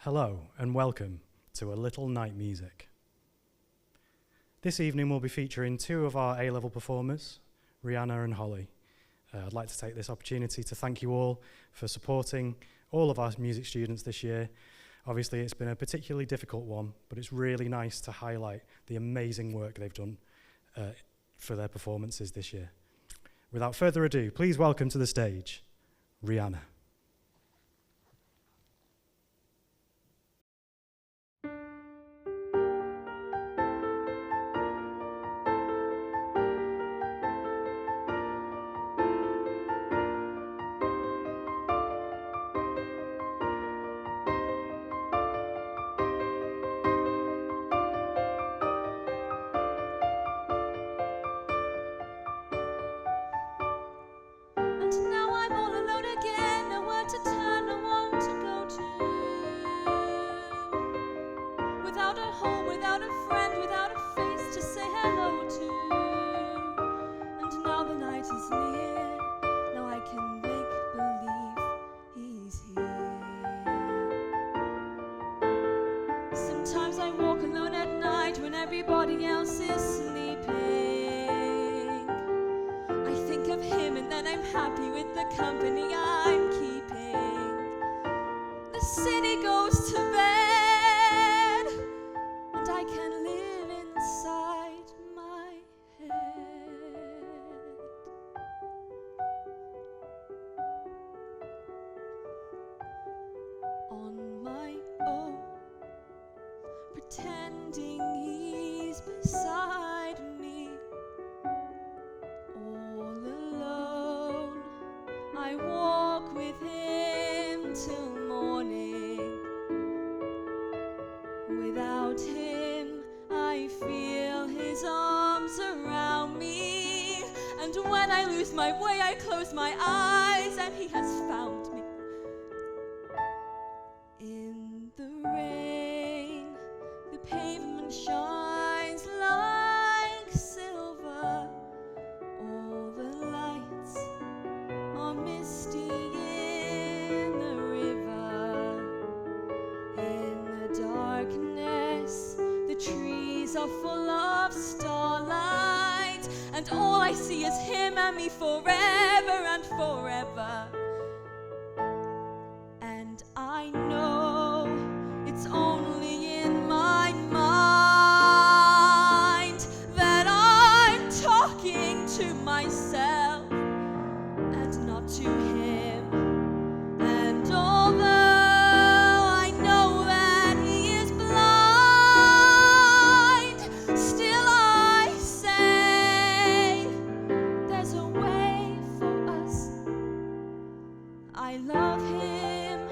Hello and welcome to A Little Night Music. This evening we'll be featuring two of our A-level performers, Rihanna and Holly. I'd like to take this opportunity to thank you all for supporting all of our music students this year. Obviously it's been a particularly difficult one, but it's really nice to highlight the amazing work they've done for their performances this year. Without further ado, please welcome to the stage, Rihanna. Sometimes I walk alone at night when everybody else is sleeping. I think of him and then I'm happy with the company I'm keeping. The city goes to bed and I can live inside my head. On my own, pretending he's beside me, all alone. I walk with him till morning. Without him, I feel his arms around me. And when I lose my way, I close my eyes and he has found me. In the rain, the pavement shines like silver. All the lights are misty in the river. In the darkness, the trees are full of starlight. And all I see is him and me forever and forever. And I know it's only in my mind that I'm talking to myself and not to him. And although I know that he is blind, still I say there's a way for us. I love him,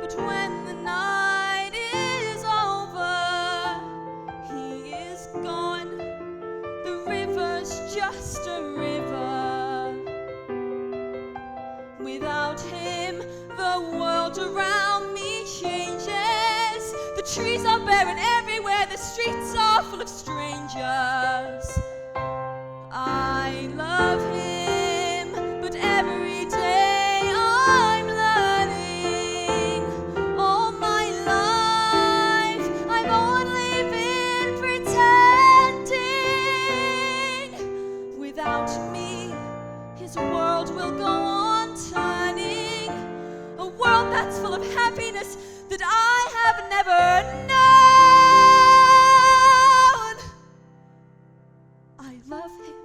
but when the night is over, he is gone. The river's just a river. Without him, the world around me changes. The trees are barren everywhere, the streets are full of strangers. I love him, but every day I'm learning. All my life I've only been pretending. Without me, his world will go on turning. A world that's full of happiness that I have never known. I love him.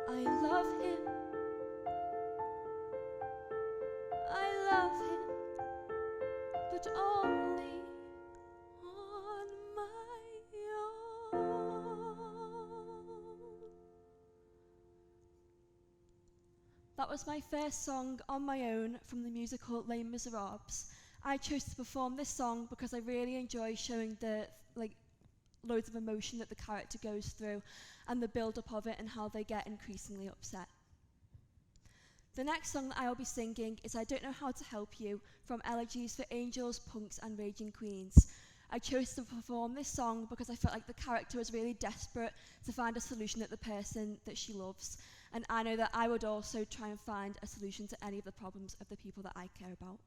I love him. I love him, but only on my own. That was my first song on my own from the musical Les Miserables. I chose to perform this song because I really enjoy showing the loads of emotion that the character goes through and the build-up of it and how they get increasingly upset. The next song that I will be singing is I Don't Know How to Help You from Elegies for Angels, Punks and Raging Queens. I chose to perform this song because I felt like the character was really desperate to find a solution at the person that she loves. and I know that I would also try and find a solution to any of the problems of the people that I care about.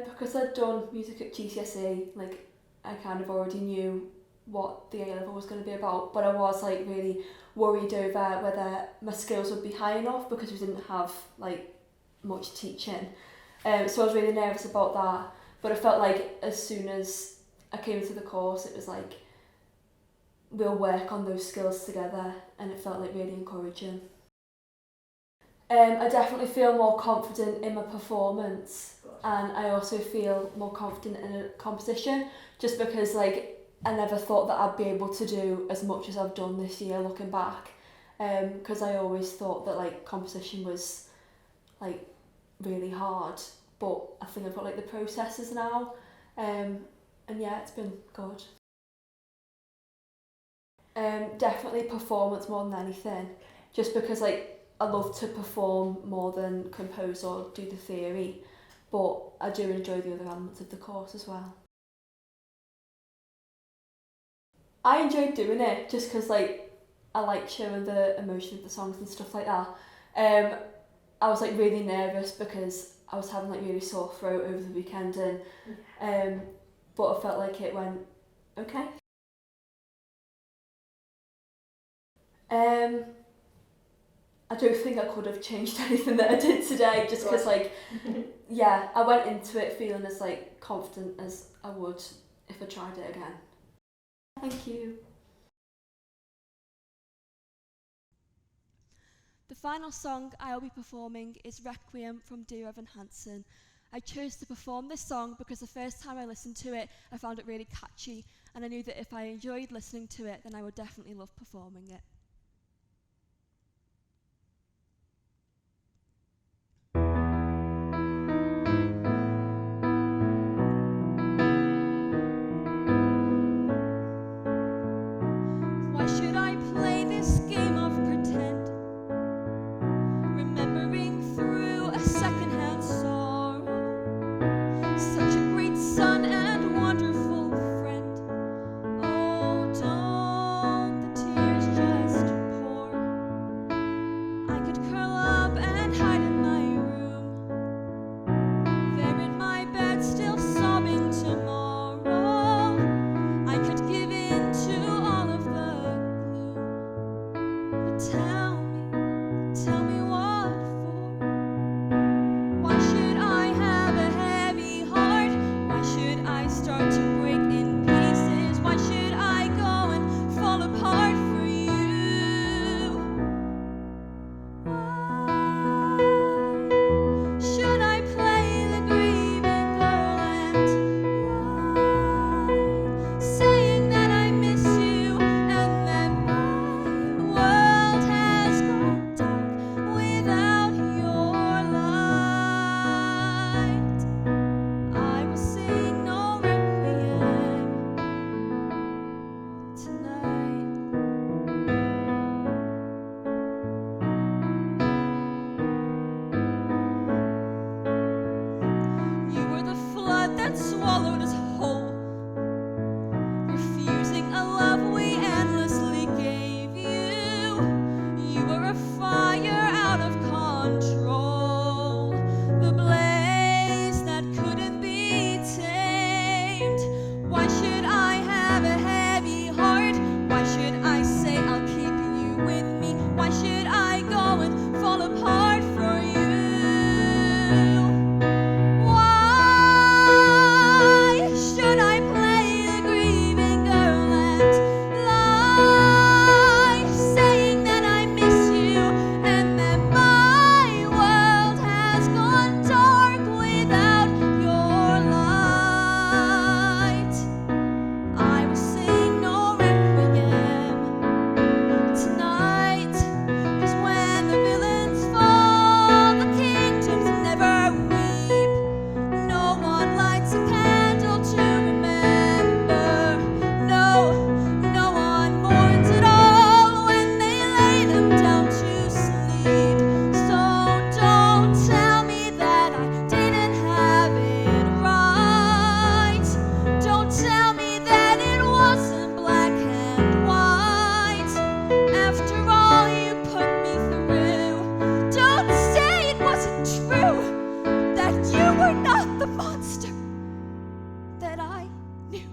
Because I'd done music at GCSE, like I kind of already knew what the A-level was going to be about, but I was like really worried over whether my skills would be high enough because we didn't have like much teaching. So I was really nervous about that, but I felt like as soon as I came into the course it was like we'll work on those skills together, and it felt like really encouraging. I definitely feel more confident in my performance, and I also feel more confident in a composition just because like I never thought that I'd be able to do as much as I've done this year looking back, because I always thought that like composition was like really hard, but I think I've got like the processes now, and yeah, it's been good. Definitely performance more than anything, just because like I love to perform more than compose or do the theory, but I do enjoy the other elements of the course as well. I enjoyed doing it just because like I like showing the emotion of the songs and stuff like that. I was like really nervous because I was having like really sore throat over the weekend, and but I felt like it went okay. I don't think I could have changed anything that I did today, just because like yeah, I went into it feeling as like confident as I would if I tried it again. Thank you. The final song I will be performing is Requiem from Dear Evan Hansen. I chose to perform this song because the first time I listened to it, I found it really catchy, and I knew that if I enjoyed listening to it, then I would definitely love performing it. Why should I play this game of pretend? Remembering through a secondhand sorrow, such a great son and wonderful friend. Oh, don't the tears just pour? I could curl up and hide in my room, there in my bed, still sobbing tomorrow. I could give in to all of the gloom, but tell me what for? Why should I have a heavy heart? Why should I start to break in pieces? Why should I go and fall apart for you? Why should I play the grieving girl and lie, saying that I miss you and that my world has gone dark without your light? I will sing no requiem tonight. You were the flood that swallowed us whole, refusing a love we endlessly gave you. You were a fire out of control, the blaze that couldn't be tamed. Why should I have a heavy heart? Why should I say I'll keep you with me? Why should I go and fall apart for you? Why should I play the grieving girl and lie, saying that I miss you and that my world has gone dark without your light? I will sing no requiem tonight, 'cause when the villains fall, the kingdoms never weep. No one lights a candle to remember. No one mourns at all when they lay them down to sleep. So don't tell me that I didn't have it right. Don't tell me that it wasn't black and white. After all you put me through, don't say it wasn't true, that you were not the monster that I knew.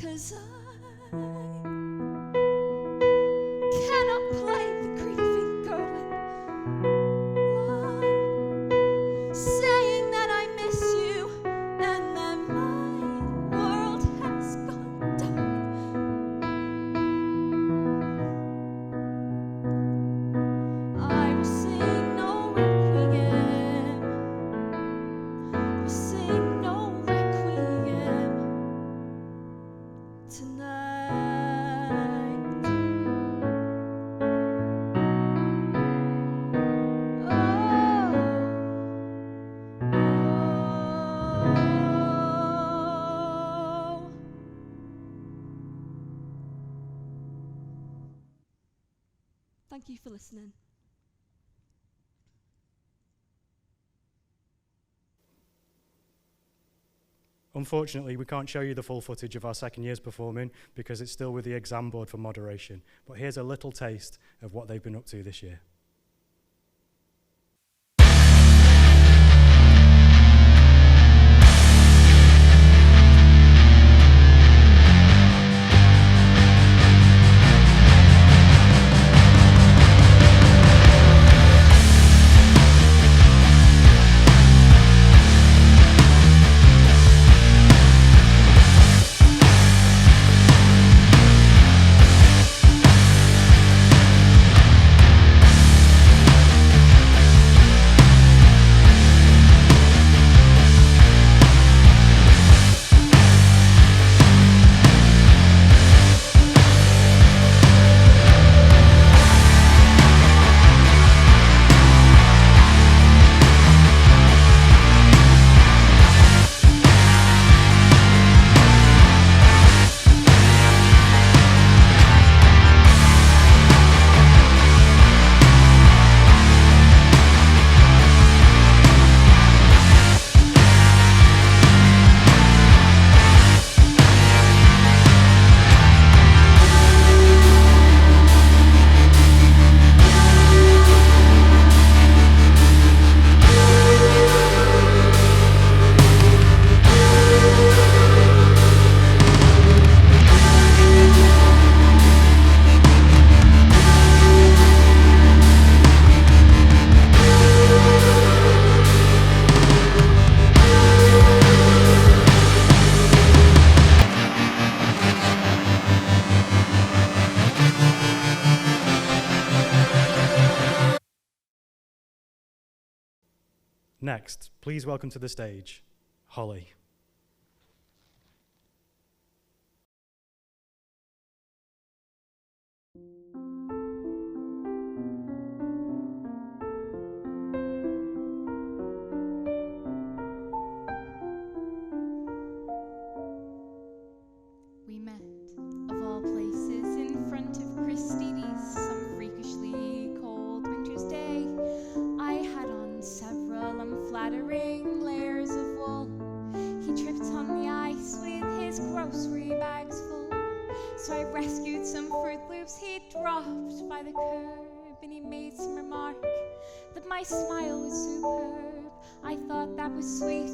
'Cause I cannot play the grieving girl and lie, saying that I miss you and that my world has gone dark. I will sing no requiem. Will sing no requiem tonight. Oh. Thank you for listening. Unfortunately, we can't show you the full footage of our second years performing because it's still with the exam board for moderation. But here's a little taste of what they've been up to this year. Next, please welcome to the stage, Holly. We met, of all places, in front of Christie's, some freakishly cold winter's day. I had on several unflattering layers of wool. He tripped on the ice with his grocery bags full. So I rescued some Fruit Loops he'd dropped by the curb, and he made some remark that my smile was superb. I thought that was sweet,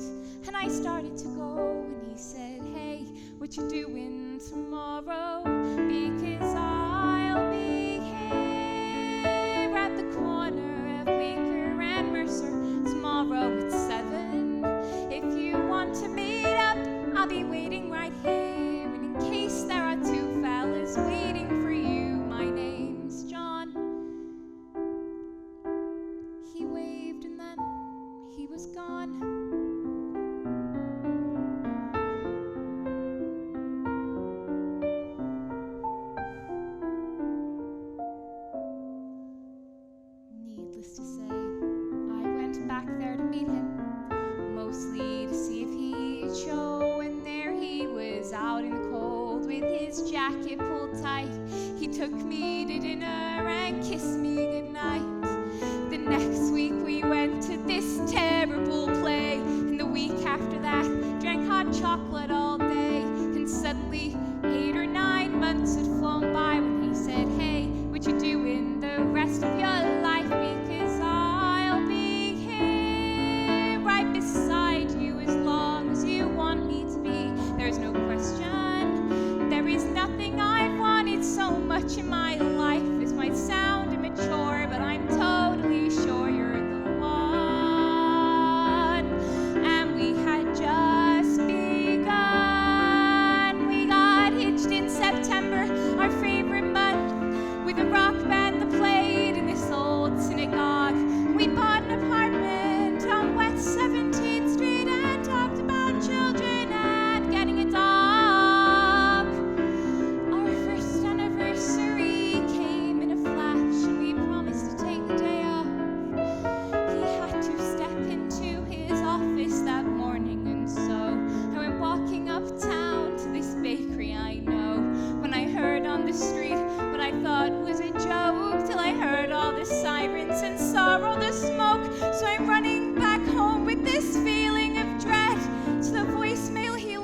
and I started to go, and he said, "Hey, what you doing tomorrow? Because I'll be here at the corner of Bleecker and Mercer tomorrow at 7. If you want to meet up, I'll be waiting right here. And in case there are two fellas waiting for you, my name's John." He waved and then he was gone. Needless to say, I went back there to meet him, mostly to see if he'd show, and there he was out in the cold with his jacket pulled tight. He took me to dinner and kissed me goodnight. The next week we went to this terrible play, and the week after that drank hot chocolate all day. And suddenly 8 or 9 months had flown by when he said, "Hey, what you doing the rest of your life? Because I'll be here right beside you as long as you want me to be. There's no question, there is nothing I've wanted so much in my life. This might sound immature, but I'm totally sure you're the one." And we had just begun. We got hitched in September, our favorite month, with a rock band that played in this old synagogue. We bought an apartment on West 17th Street and talked about children and getting a dog. Our first anniversary came in a flash, and we promised to take the day off. He had to step into his office that morning, and so I went walking uptown to this bakery I know. When I heard on the street what I thought was a joke, till I heard all the sirens and saw all the smoke. So I'm running back home with this feeling of dread to the voicemail he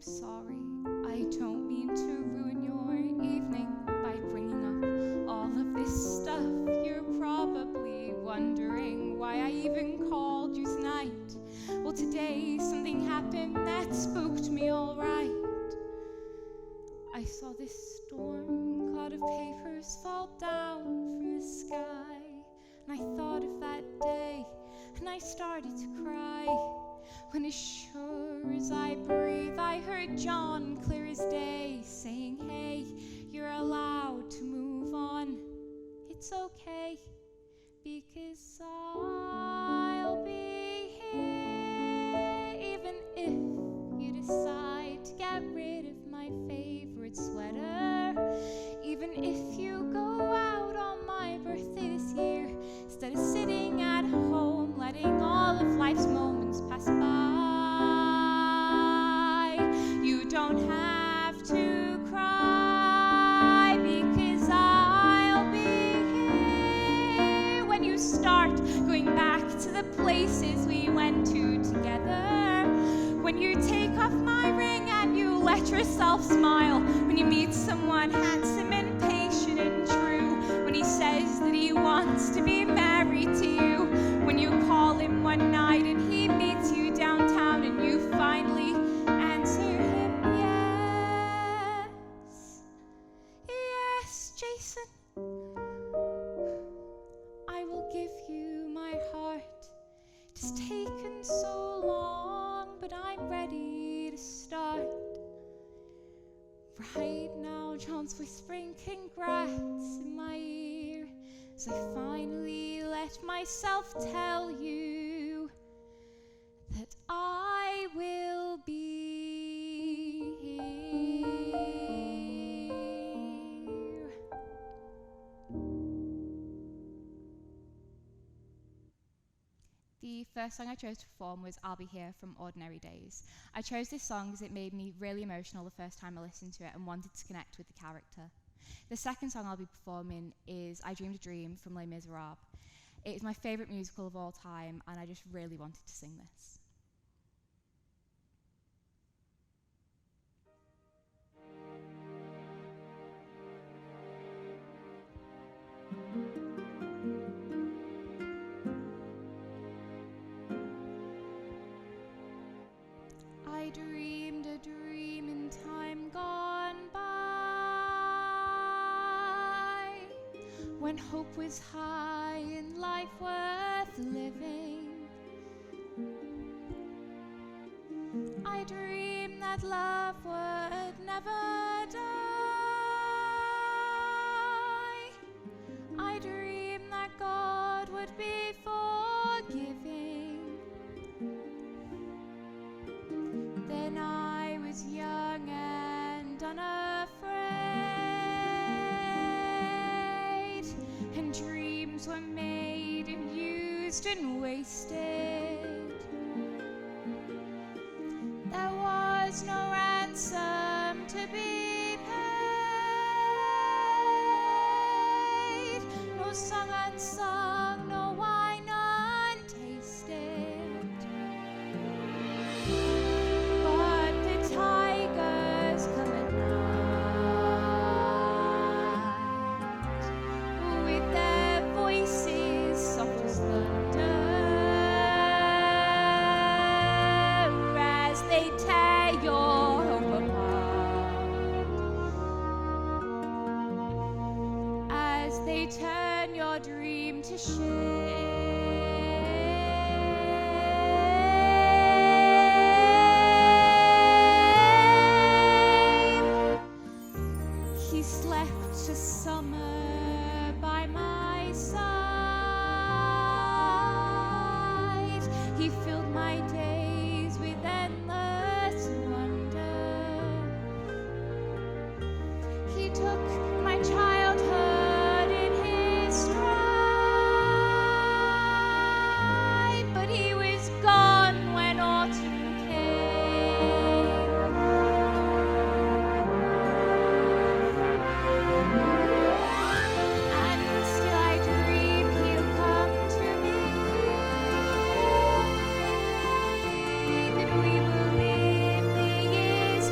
I'm sorry. I don't mean to ruin your evening by bringing up all of this stuff. You're probably wondering why I even called you tonight. Well, today something happened that spooked me all right. I saw this storm cloud of papers fall down from the sky, and I thought of that day, and I started to cry. When as sure as I breathe, I heard John clear as day saying, hey, you're allowed to move on. It's okay, because I'll be here. Even if you decide to get rid of my favorite sweater, even if you go out on my birthday this year, instead of sitting at home letting all of life's moments pass by, you don't have to cry, because I'll be here when you start going back to the places we went to together. When you take off my ring and you let yourself smile. When you meet someone handsome and patient and true. When he says that he wants to be married to you. When you call him one night and he meets you downtown and you finally answer him yes. Yes, Jason. I will give you my heart. It's taken so long, but I'm ready to start. Right now, John's whispering congrats in my ear as I finally let myself tell you that I will be here. The first song I chose to perform was I'll Be Here from Ordinary Days. I chose this song because it made me really emotional the first time I listened to it and wanted to connect with the character. The second song I'll be performing is I Dreamed a Dream from Les Miserables. It is my favourite musical of all time, and I just really wanted to sing this. I dreamed a dream in time gone by, when hope was high and life worth living. I dreamed that love would never die. I dreamed that God would be forgiving. Then I was young and unafraid, and dreams were made and used and wasted. There was no ransom to be paid, no song unsung, no wine untasted. But the tigers come at night, with their voices soft as thunder, as they tear your hope apart, as they turn your dream to shame. He slept a summer by my side. He filled my days with endless wonder. He took my childhood in his stride, but he was gone when autumn came. And still I dream he'll come to me, that we will live the years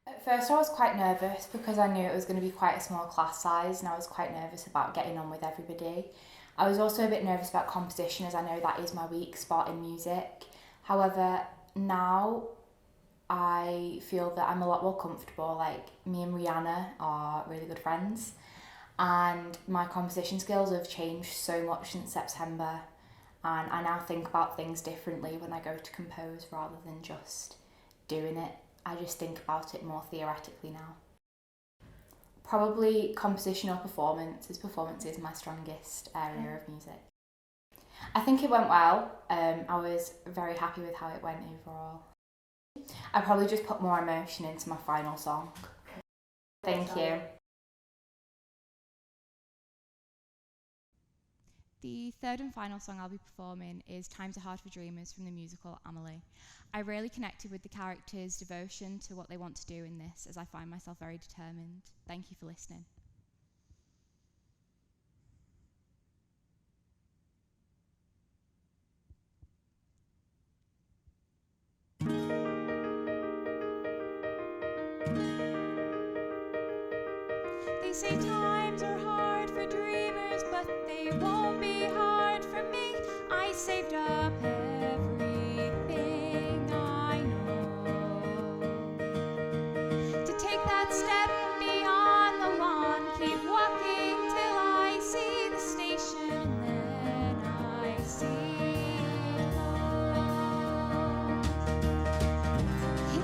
At first I was quite nervous because I knew it was going to be quite a small class size, and I was quite nervous about getting on with everybody. I was also a bit nervous about competition, as I know that is my weak spot in music. However, now I feel that I'm a lot more comfortable. Like, me and Rihanna are really good friends, and my composition skills have changed so much since September, and I now think about things differently when I go to compose rather than just doing it. I just think about it more theoretically now. Probably composition or performance, as performance is my strongest area of music. I think it went well. I was very happy with how it went overall. I probably just put more emotion into my final song. Thank you. The third and final song I'll be performing is Times Are Hard for Dreamers from the musical Amelie. I really connected with the characters' devotion to what they want to do in this, as I find myself very determined. Thank you for listening. They say times are hard for dreamers, but they won't be hard for me. I saved up everything I know to take that step beyond the lawn. Keep walking till I see the station, and then I see it all.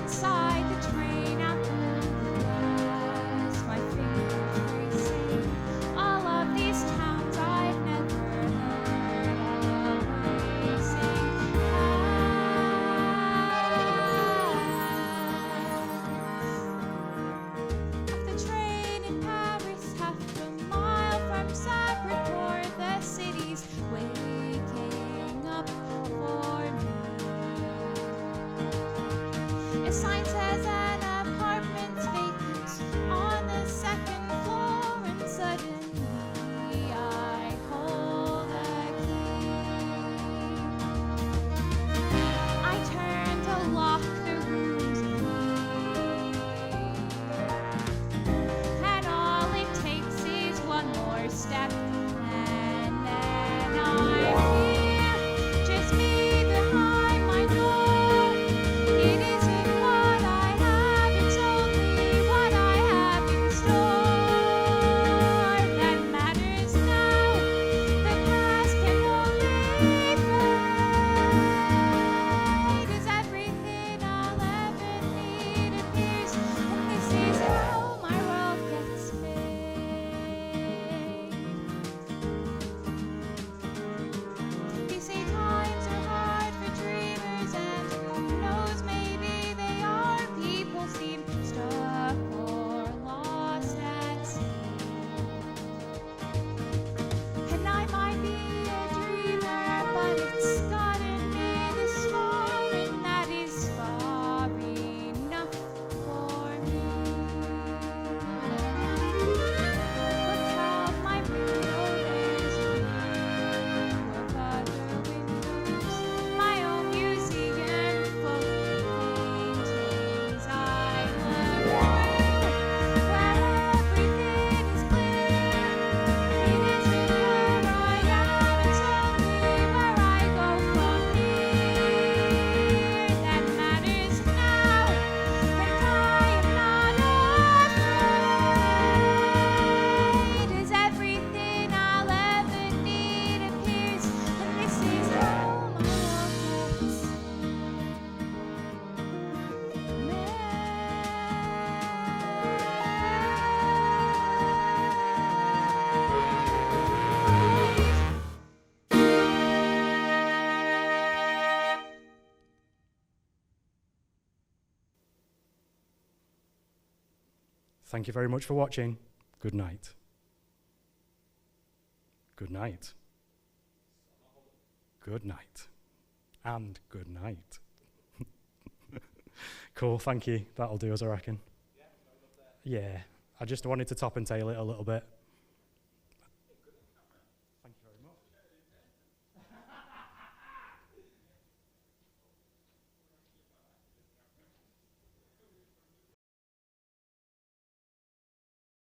Inside the train out through the glass, my fingers racing. All of these towns I've never heard always sing. Off the train in Paris, half a mile from Sacré-Cœur, the city's waking up for me. A sign says an apartment's vacant on the second floor, and suddenly I hold a key. I turn to lock the room's key, and all it takes is one more step, and then I'm here, just me behind my door. It isn't what I have, it's only what I have in store that matters now. The past can only fade. Is everything I'll ever need appears, and this is how my world gets made. You say times are hard for dreamers, and who knows, maybe they are. People seem stuck or lost at sea, and I might be a dreamer, but it's gotten me this far, and that is far enough for me. Look out my window, there's a view of other windows, my own museum full of paintings I look through, where everything is clear. It isn't where I am, it's only where I go from here that matters now, and I am not afraid. Is everything I'll ever need appears, and this is how my world gets Thank you very much for watching. Good night. Good night. Good night. And good night. Cool, thank you. That'll do us, I reckon. Yeah, I just wanted to top and tail it a little bit.